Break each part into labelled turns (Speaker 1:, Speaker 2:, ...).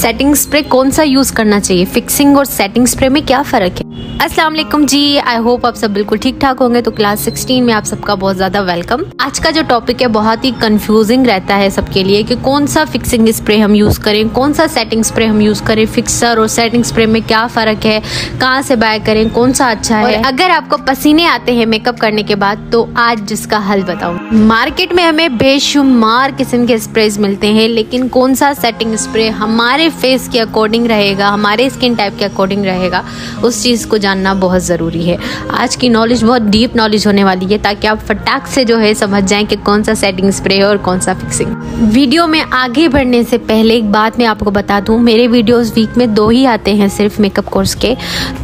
Speaker 1: Setting spray कौन सा use करना चाहिए, फिक्सिंग और सेटिंग स्प्रे में क्या फर्क है। अस्सलाम वालेकुम जी, आई होप आप सब बिल्कुल ठीक ठाक होंगे। तो क्लास 16 में आप सबका बहुत ज्यादा वेलकम। आज का जो टॉपिक है बहुत ही कंफ्यूजिंग रहता है सबके लिए कि कौन सा फिक्सिंग स्प्रे हम यूज करें, कौन सा सेटिंग स्प्रे हम यूज करें, फिक्सर और सेटिंग स्प्रे में क्या फर्क है, कहाँ से बाय करें, कौन सा अच्छा है। और अगर आपको पसीने आते हैं मेकअप करने के बाद तो आज जिसका हल बताऊं। मार्केट में हमें बेशुमार किस्म के स्प्रेज मिलते हैं, लेकिन कौन सा सेटिंग स्प्रे हमारे फेस के अकॉर्डिंग रहेगा, हमारे स्किन टाइप के अकॉर्डिंग रहेगा, उस चीज को जानना बहुत ज़रूरी है। आज की नॉलेज बहुत डीप नॉलेज होने वाली है ताकि आप फटाक से जो है समझ जाएं कि कौन सा सेटिंग स्प्रे है और कौन सा फिक्सिंग। वीडियो में आगे बढ़ने से पहले एक बात मैं आपको बता दूं, मेरे वीडियोस वीक में 2 ही आते हैं सिर्फ मेकअप कोर्स के,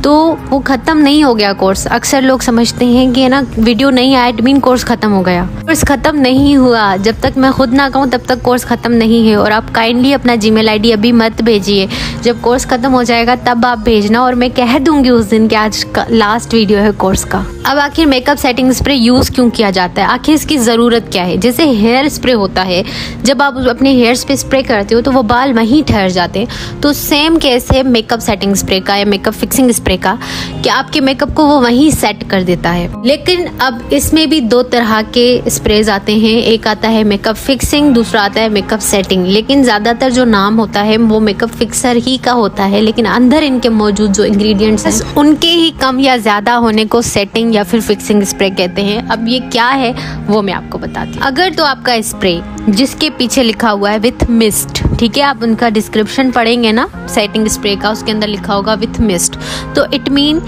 Speaker 1: तो वो ख़त्म नहीं हो गया कोर्स। अक्सर लोग समझते हैं कि ना वीडियो नहीं आया इट मीन कोर्स ख़त्म हो गया। कोर्स ख़त्म नहीं हुआ, जब तक मैं खुद ना कहूँ तब तक कोर्स ख़त्म नहीं है। और आप काइंडली अपना जीमेल आईडी अभी मत भेजिए, जब कोर्स ख़त्म हो जाएगा तब आप भेजना और मैं कह दूंगी उस दिन कि आज लास्ट वीडियो है कोर्स का। अब आखिर मेकअप सेटिंग स्प्रे यूज क्यों किया जाता है, आखिर इसकी जरूरत क्या है। जैसे हेयर स्प्रे होता है, जब आप अपने हेयर्स पे स्प्रे करते हो तो वो बाल वहीं ठहर जाते हैं, तो सेम केस है मेकअप सेटिंग स्प्रे का या मेकअप फिक्सिंग स्प्रे का कि आपके मेकअप को वो वहीं सेट कर देता है। लेकिन अब इसमें भी 2 तरह के स्प्रेज आते हैं, एक आता है मेकअप फिक्सिंग, दूसरा आता है मेकअप सेटिंग। लेकिन ज्यादातर जो नाम होता है वो मेकअप फिक्सर ही का होता है, लेकिन अंदर इनके मौजूद जो इंग्रेडिएंट्स हैं उनके ही कम या ज्यादा होने को सेटिंग या फिर फिक्सिंग स्प्रे कहते हैं। अब ये क्या है वो मैं आपको बताती हूँ। अगर तो आपका स्प्रे जिसके पीछे लिखा हुआ है विथ मिस्ट, ठीक है, आप उनका डिस्क्रिप्शन पढ़ेंगे ना सेटिंग स्प्रे का, उसके अंदर लिखा होगा विथ मिस्ट, तो इट मीन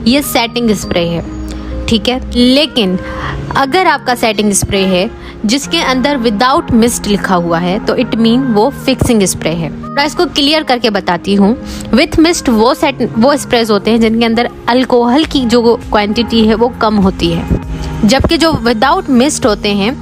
Speaker 1: ये सेटिंग स्प्रे है, ठीक है। लेकिन अगर आपका सेटिंग स्प्रे है जिसके अंदर विदाउट मिस्ट लिखा हुआ है तो इट मीन वो फिक्सिंग स्प्रे है। मैं इसको क्लियर करके बताती हूँ। विथ मिस्ट वो स्प्रेज होते हैं जिनके अंदर अल्कोहल की जो क्वांटिटी है वो कम होती है, जबकि जो विदाउट मिस्ट होते हैं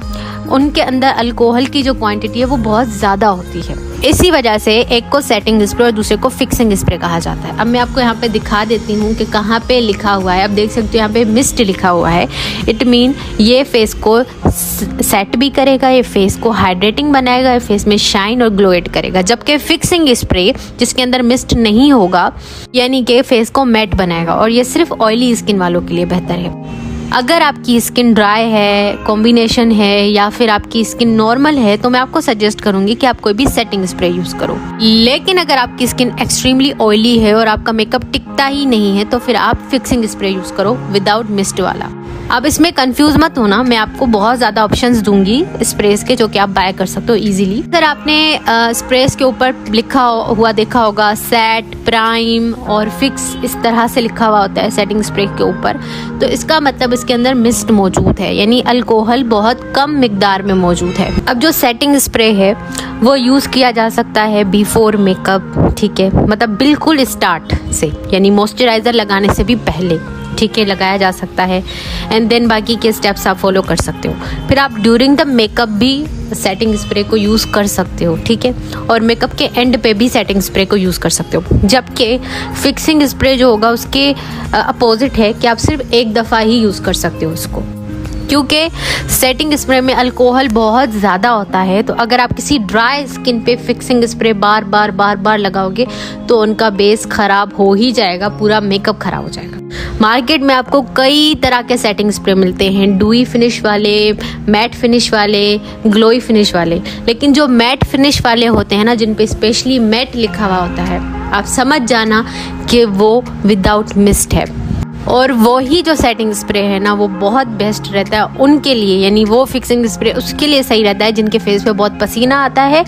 Speaker 1: उनके अंदर अल्कोहल की जो क्वांटिटी है वो बहुत ज़्यादा होती है। इसी वजह से एक को सेटिंग स्प्रे और दूसरे को फिक्सिंग स्प्रे कहा जाता है। अब मैं आपको यहाँ पे दिखा देती हूँ कि कहाँ पे लिखा हुआ है। अब देख सकते हो यहाँ पे मिस्ट लिखा हुआ है, इट मीन ये फेस को सेट भी करेगा, ये फेस को हाइड्रेटिंग बनाएगा, ये फेस में शाइन और ग्लो एड करेगा। जबकि फिक्सिंग स्प्रे जिसके अंदर मिस्ट नहीं होगा यानी कि फेस को मैट बनाएगा, और ये सिर्फ ऑयली स्किन वालों के लिए बेहतर है। अगर आपकी स्किन ड्राई है, कॉम्बिनेशन है, या फिर आपकी स्किन नॉर्मल है तो मैं आपको सजेस्ट करूंगी कि आप कोई भी सेटिंग स्प्रे यूज करो। लेकिन अगर आपकी स्किन एक्सट्रीमली ऑयली है और आपका मेकअप टिकता ही नहीं है तो फिर आप फिक्सिंग स्प्रे यूज करो विदाउट मिस्ट वाला। अब इसमें कंफ्यूज मत होना, मैं आपको बहुत ज़्यादा ऑप्शंस दूंगी स्प्रेस के जो कि आप बाय कर सकते हो इजीली। अगर आपने स्प्रेस के ऊपर लिखा हुआ देखा होगा सेट, प्राइम और फिक्स, इस तरह से लिखा हुआ होता है सेटिंग स्प्रे के ऊपर, तो इसका मतलब इसके अंदर मिस्ट मौजूद है, यानी अल्कोहल बहुत कम मिकदार में मौजूद है। अब जो सेटिंग स्प्रे है वो यूज़ किया जा सकता है बिफोर मेकअप, ठीक है, मतलब बिल्कुल स्टार्ट से, यानी मॉइस्चराइज़र लगाने से भी पहले, ठीक है, लगाया जा सकता है। एंड देन बाकी के स्टेप्स आप फॉलो कर सकते हो। फिर आप ड्यूरिंग द मेकअप भी सेटिंग स्प्रे को यूज़ कर सकते हो, ठीक है, और मेकअप के एंड पे भी सेटिंग स्प्रे को यूज़ कर सकते हो। जबकि फिक्सिंग स्प्रे जो होगा उसके अपोजिट है कि आप सिर्फ एक दफ़ा ही यूज़ कर सकते हो उसको, क्योंकि सेटिंग स्प्रे में अल्कोहल बहुत ज़्यादा होता है। तो अगर आप किसी ड्राई स्किन पे फिक्सिंग स्प्रे बार बार लगाओगे तो उनका बेस ख़राब हो ही जाएगा, पूरा मेकअप ख़राब हो जाएगा। मार्केट में आपको कई तरह के सेटिंग स्प्रे मिलते हैं, डूई फिनिश वाले, मैट फिनिश वाले, ग्लोई फिनिश वाले। लेकिन जो मैट फिनिश वाले होते हैं ना, जिन पे स्पेशली मैट लिखा हुआ होता है, आप समझ जाना कि वो विदाउट मिस्ट है। और वो ही जो सेटिंग स्प्रे है ना वो बहुत बेस्ट रहता है उनके लिए, यानी वो फिक्सिंग स्प्रे उसके लिए सही रहता है जिनके फेस पे बहुत पसीना आता है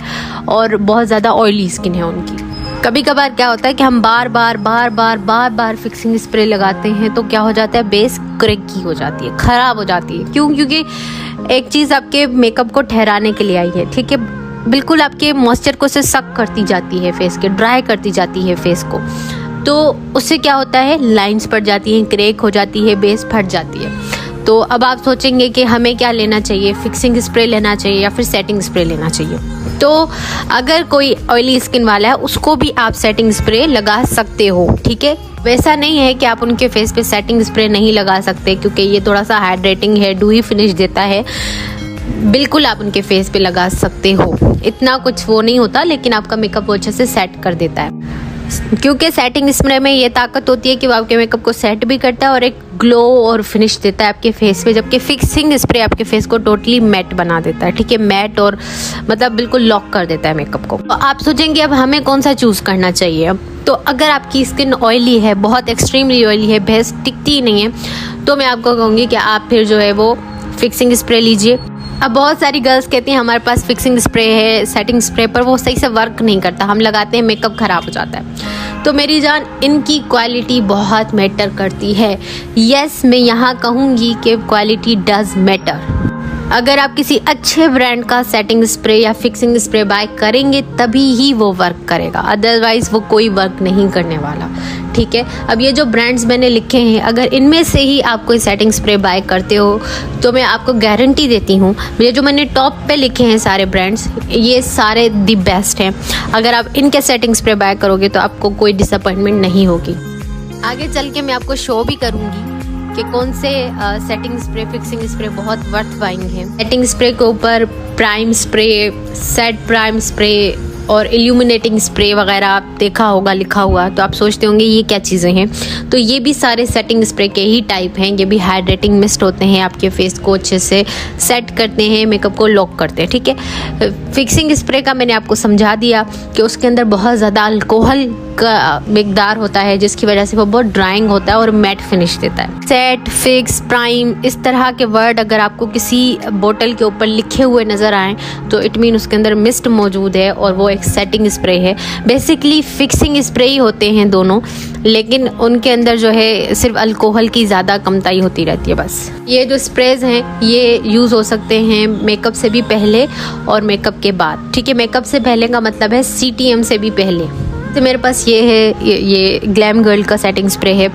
Speaker 1: और बहुत ज़्यादा ऑयली स्किन है उनकी। कभी कभार क्या होता है कि हम बार बार फिक्सिंग स्प्रे लगाते हैं तो क्या हो जाता है, बेस क्रैकी हो जाती है, ख़राब हो जाती है। क्यों? क्योंकि एक चीज़ आपके मेकअप को ठहराने के लिए आई है, ठीक है, बिल्कुल आपके मॉइस्चर को से सक करती जाती है, फेस के ड्राई करती जाती है फेस को, तो उससे क्या होता है, लाइंस पड़ जाती हैं, क्रैक हो जाती है, बेस फट जाती है। तो अब आप सोचेंगे कि हमें क्या लेना चाहिए, फिक्सिंग स्प्रे लेना चाहिए या फिर सेटिंग स्प्रे लेना चाहिए। तो अगर कोई ऑयली स्किन वाला है उसको भी आप सेटिंग स्प्रे लगा सकते हो, ठीक है। वैसा नहीं है कि आप उनके फेस पे सेटिंग स्प्रे नहीं लगा सकते, क्योंकि ये थोड़ा सा हाइड्रेटिंग है, डूई फिनिश देता है, बिल्कुल आप उनके फेस पे लगा सकते हो। इतना कुछ वो नहीं होता, लेकिन आपका मेकअप वो अच्छे से सेट कर देता है, क्योंकि सेटिंग स्प्रे में ये ताकत होती है कि वो आपके मेकअप को सेट भी करता है और एक ग्लो और फिनिश देता है आपके फेस पे, जबकि फिक्सिंग स्प्रे आपके फेस को टोटली मैट बना देता है। ठीक है, मैट और मतलब बिल्कुल लॉक कर देता है मेकअप को। तो आप सोचेंगे अब हमें कौन सा चूज करना चाहिए। तो अगर आपकी स्किन ऑयली है, बहुत एक्सट्रीमली ऑयली है, भैंस टिकती ही नहीं है, तो मैं आपको कहूँगी कि आप फिर जो है वो फिक्सिंग स्प्रे लीजिए। अब बहुत सारी गर्ल्स कहती हैं हमारे पास फिक्सिंग स्प्रे है, सेटिंग स्प्रे, पर वो सही से वर्क नहीं करता, हम लगाते हैं मेकअप खराब हो जाता है। तो मेरी जान, इनकी क्वालिटी बहुत मैटर करती है। यस, मैं यहाँ कहूँगी कि क्वालिटी डज मैटर। अगर आप किसी अच्छे ब्रांड का सेटिंग स्प्रे या फिक्सिंग स्प्रे बाय करेंगे तभी ही वो वर्क करेगा, अदरवाइज वो कोई वर्क नहीं करने वाला। ठीक है, अब ये जो ब्रांड्स मैंने लिखे हैं, अगर इनमें से ही आप कोई सेटिंग स्प्रे बाय करते हो तो मैं आपको गारंटी देती हूँ, ये जो मैंने टॉप पे लिखे हैं सारे ब्रांड्स, ये सारे दी बेस्ट हैं। अगर आप इनके सेटिंग स्प्रे बाय करोगे तो आपको कोई डिसअपॉइंटमेंट नहीं होगी। आगे चल के मैं आपको शो भी करूँगी कि कौन से सेटिंग स्प्रे, फिक्सिंग स्प्रे बहुत वर्थ बाइंग हैं। सेटिंग स्प्रे के ऊपर prime spray, set prime spray और इल्यूमिनेटिंग स्प्रे वगैरह आप देखा होगा लिखा हुआ, तो आप सोचते होंगे ये क्या चीज़ें हैं। तो ये भी सारे सेटिंग स्प्रे के ही टाइप हैं। ये भी हाइड्रेटिंग मिस्ट होते हैं, आपके फेस को अच्छे से सेट करते हैं, मेकअप को लॉक करते हैं। ठीक है, फिक्सिंग स्प्रे का मैंने आपको समझा दिया कि उसके अंदर बहुत ज़्यादा अल्कोहल का मिकदार होता है, जिसकी वजह से वो बहुत ड्राइंग होता है और मैट फिनिश देता है। सेट, फिक्स, प्राइम, इस तरह के वर्ड अगर आपको किसी बोतल के ऊपर लिखे हुए नज़र आए तो इट मीन उसके अंदर मिस्ट मौजूद है और वो एक सेटिंग स्प्रे है। बेसिकली फिक्सिंग स्प्रे ही होते हैं दोनों, लेकिन उनके अंदर जो है सिर्फ अल्कोहल की ज़्यादा कमताई होती रहती है बस। ये जो स्प्रेज हैं ये यूज़ हो सकते हैं मेकअप से भी पहले और मेकअप के बाद। ठीक है, मेकअप से पहले का मतलब है CTM से भी पहले। तो मेरे पास ये है, ये ग्लैम गर्ल का सेटिंग स्प्रे है।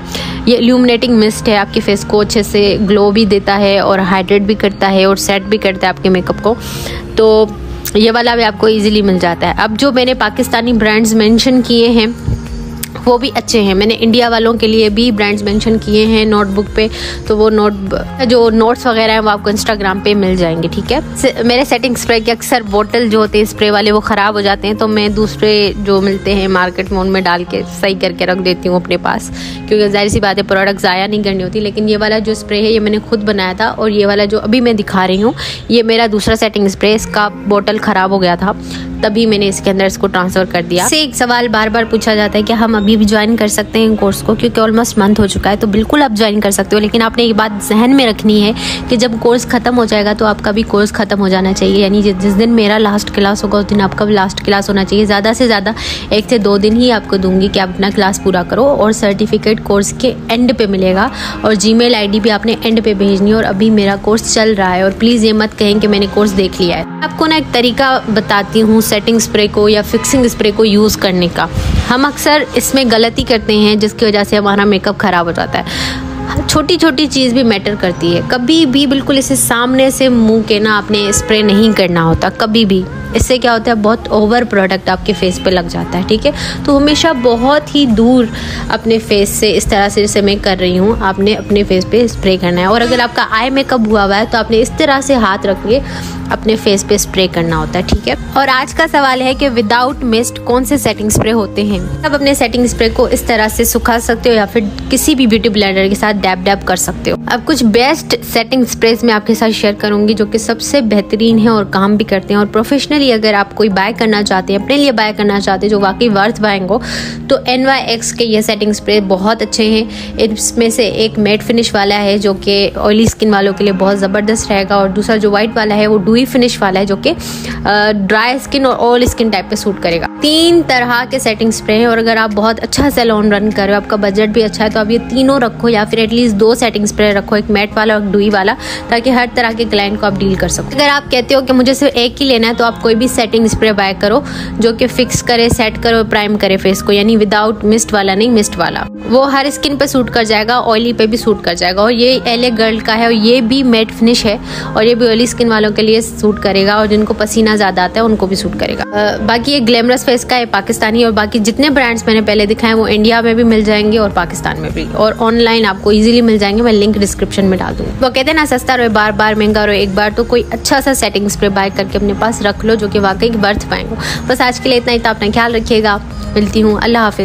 Speaker 1: ये इल्यूमिनेटिंग मिस्ट है, आपके फेस को अच्छे से ग्लो भी देता है और हाइड्रेट भी करता है और सेट भी करता है आपके मेकअप को। तो ये वाला भी आपको इजीली मिल जाता है। अब जो मैंने पाकिस्तानी ब्रांड्स मेंशन किए हैं वो भी अच्छे हैं। मैंने इंडिया वालों के लिए भी ब्रांड्स मेंशन किए हैं नोटबुक पे, तो वो जो नोट्स वगैरह हैं वो आपको इंस्टाग्राम पे मिल जाएंगे। ठीक है, मेरे सेटिंग स्प्रे के अक्सर बोतल जो होते हैं स्प्रे वाले वो ख़राब हो जाते हैं, तो मैं दूसरे जो मिलते हैं मार्केट में उनमें डाल के सही करके रख देती हूँ अपने पास, क्योंकि जाहिर सी बात है प्रोडक्ट ज़ाया नहीं करनी होती। लेकिन ये वाला जो स्प्रे है ये मैंने खुद बनाया था, और ये वाला जो अभी मैं दिखा रही हूँ ये मेरा दूसरा सेटिंग स्प्रे, इसका बोतल ख़राब हो गया था तभी मैंने इसके अंदर इसको ट्रांसफ़र कर दिया। इससे एक सवाल बार बार पूछा जाता है कि हम अभी भी ज्वाइन कर सकते हैं कोर्स को, क्योंकि ऑलमोस्ट मंथ हो चुका है। तो बिल्कुल आप ज्वाइन कर सकते हो, लेकिन आपने ये बात जहन में रखनी है कि जब कोर्स ख़त्म हो जाएगा तो आपका भी कोर्स ख़त्म हो जाना चाहिए। यानी जिस दिन मेरा लास्ट क्लास होगा उस दिन आपका भी लास्ट क्लास होना चाहिए। ज़्यादा से ज़्यादा 1 से 2 दिन ही आपको दूंगी कि आप अपना क्लास पूरा करो, और सर्टिफिकेट कोर्स के एंड पे मिलेगा, और जीमेल आईडी भी आपने एंड पे भेजनी है। और अभी मेरा कोर्स चल रहा है, और प्लीज़ ये मत कहें कि मैंने कोर्स देख लिया है। आपको ना एक तरीका बताती हूँ सेटिंग स्प्रे को या फिक्सिंग स्प्रे को यूज़ करने का। हम अक्सर इसमें गलती करते हैं जिसकी वजह से हमारा मेकअप ख़राब हो जाता है। छोटी छोटी चीज़ भी मैटर करती है। कभी भी बिल्कुल इसे सामने से मुंह के ना आपने स्प्रे नहीं करना होता कभी भी। इससे क्या होता है, बहुत ओवर प्रोडक्ट आपके फेस पे लग जाता है। ठीक है, तो हमेशा बहुत ही दूर अपने फेस से, इस तरह से जैसे मैं कर रही हूँ, आपने अपने फेस पे स्प्रे करना है। और अगर आपका आई मेकअप हुआ हुआ है तो आपने इस तरह से हाथ रख के अपने फेस पे स्प्रे करना होता है। ठीक है, और आज का सवाल है कि विदाउट मिस्ट कौन से सेटिंग स्प्रे होते हैं। आप अपने सेटिंग स्प्रे को इस तरह से सुखा सकते हो या फिर किसी भी ब्यूटी ब्लेंडर के साथ डैब डैब कर सकते हो। अब कुछ बेस्ट सेटिंग स्प्रेज मैं आपके साथ शेयर करूंगी जो कि सबसे बेहतरीन है और काम भी करते हैं। और प्रोफेशनली अगर आप कोई बाय करना चाहते हैं, अपने लिए बाय करना चाहते हैं जो वाकई वर्थ बाइंग हो, तो NYX के ये सेटिंग स्प्रे बहुत अच्छे हैं। इसमें से एक मैट फिनिश वाला है जो कि ऑयली स्किन वालों के लिए बहुत ज़बरदस्त रहेगा, और दूसरा जो वाइट वाला है वो डूई फिनिश वाला है जो कि ड्राई स्किन और ऑयल स्किन टाइप पे सूट करेगा। 3 तरह के सेटिंग स्प्रे हैं, और अगर आप बहुत अच्छा सैलून रन कर रहे हो, आपका बजट भी अच्छा है, तो आप ये तीनों रखो, या फिर एटलीस्ट 2 सेटिंग स्प्रे रखो, एक मैट वाला और डूई वाला, ताकि हर तरह के क्लाइंट को आप डील कर सको। अगर आप कहते हो कि मुझे सिर्फ एक ही लेना है, तो आप कोई भी सेटिंग स्प्रे बाय करो जो कि फिक्स करे, सेट करे और प्राइम करे फेस को, यानी विदाउट मिस्ट वाला नहीं, मिस्ट वाला। वो हर स्किन पे सूट कर जाएगा, ऑयली पे भी सूट कर जाएगा। और ये LA गर्ल का है, और ये भी मैट फिनिश है, और ये भी ऑयली स्किन वालों के लिए सूट करेगा, और जिनको पसीना ज़्यादा आता है उनको भी सूट करेगा। बाकी ये ग्लैमरस फेस का है, पाकिस्तानी, और बाकी जितने ब्रांड्स मैंने पहले दिखाए वो इंडिया में भी मिल जाएंगे और पाकिस्तान में भी, और ऑनलाइन आपको इजीली मिल जाएंगे। मैं लिंक डिस्क्रिप्शन में डाल दूंगी। वो कहते हैं ना, सस्ता रहे बार बार, महंगा रहे एक बार, तो कोई अच्छा सा सेटिंग स्प्रे बाय करके अपने पास रख लो जो कि वाकई वर्थ पाएंगे। बस आज के लिए इतना ही था, अपना ख्याल रखिएगा, मिलती हूँ, अल्लाह हाफिज।